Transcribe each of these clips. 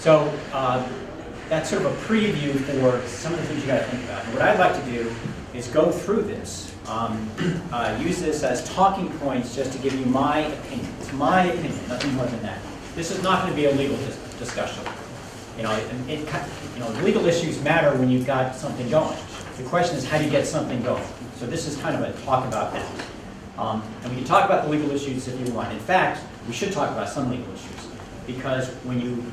So that's sort of a preview for some of the things you got to think about. And what I'd like to do is go through this, use this as talking points just to give you my opinion. It's my opinion, nothing more than that. This is not going to be a legal discussion. Legal issues matter when you've got something going. The question is, how do you get something going? So this is kind of a talk about that. And we can talk about the legal issues if you want. In fact, we should talk about some legal issues. Because when you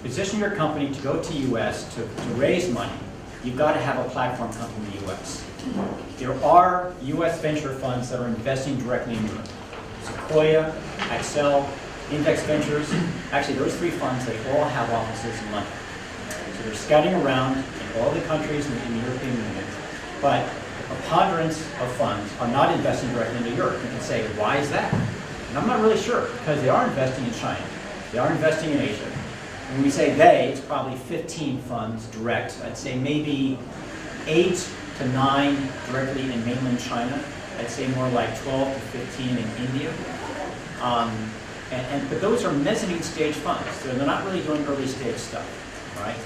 position your company to go to U.S. to raise money, you've got to have a platform company in the U.S. There are U.S. venture funds that are investing directly in Europe. Sequoia, Accel, Index Ventures. Actually, those three funds, they all have offices in London. So they're scouting around in all the countries in the European Union. But the preponderance of funds are not investing directly into Europe. You can say, why is that? And I'm not really sure, because they are investing in China. They are investing in Asia. When we say they, it's probably 15 funds direct. I'd say maybe 8 to 9 directly in mainland China. I'd say more like 12 to 15 in India. But those are mezzanine stage funds. So they're not really doing early stage stuff, right?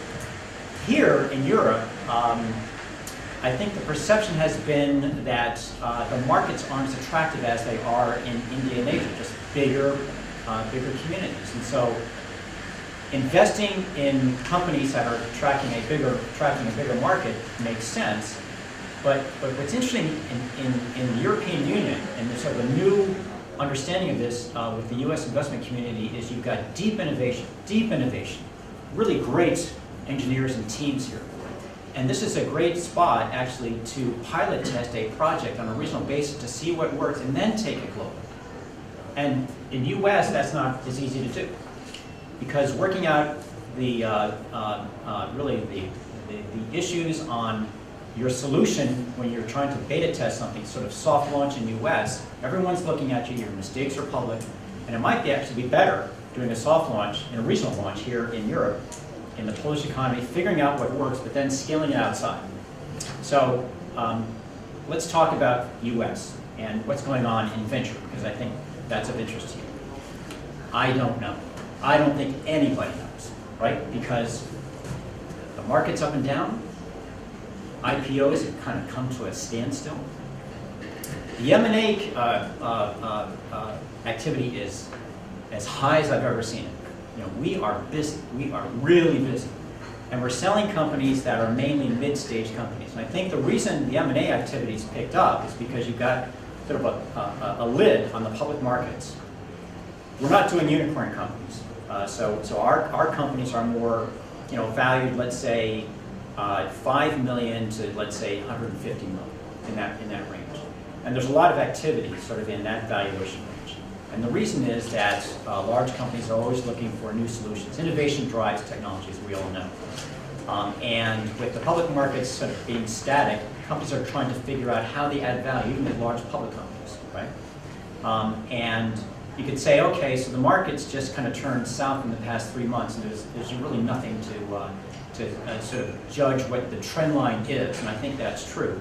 Here in Europe, I think the perception has been that the markets aren't as attractive as they are in India and Asia, just bigger communities. And so investing in companies that are attracting a bigger market makes sense. But what's interesting in the European Union, and there's sort of a new understanding of this with the U.S. investment community, is you've got deep innovation, really great engineers and teams here. And this is a great spot, actually, to pilot test a project on a regional basis to see what works and then take it global. And in the U.S., that's not as easy to do, because working out the issues on your solution when you're trying to beta test something, sort of soft launch in the U.S., everyone's looking at you, your mistakes are public, and it might actually be better doing a soft launch and a regional launch here in Europe, in the Polish economy, figuring out what works, but then scaling it outside. So let's talk about U.S. and what's going on in venture, because I think that's of interest to you. I don't know. I don't think anybody knows, right? Because the market's up and down. IPOs have kind of come to a standstill. The M&A activity is as high as I've ever seen it. We are busy. We are really busy. And we're selling companies that are mainly mid-stage companies. And I think the reason the M&A activity's picked up is because you've got sort of a lid on the public markets. We're not doing unicorn companies. So our companies are more valued, let's say, 5 million to, let's say, 150 million in that range. And there's a lot of activity sort of in that valuation range. And the reason is that large companies are always looking for new solutions. Innovation drives technology, as we all know. And with the public markets sort of being static, companies are trying to figure out how they add value, even with large public companies, right? And you could say, okay, so the market's just kind of turned south in the past 3 months, and there's really nothing to sort of judge what the trend line is, and I think that's true.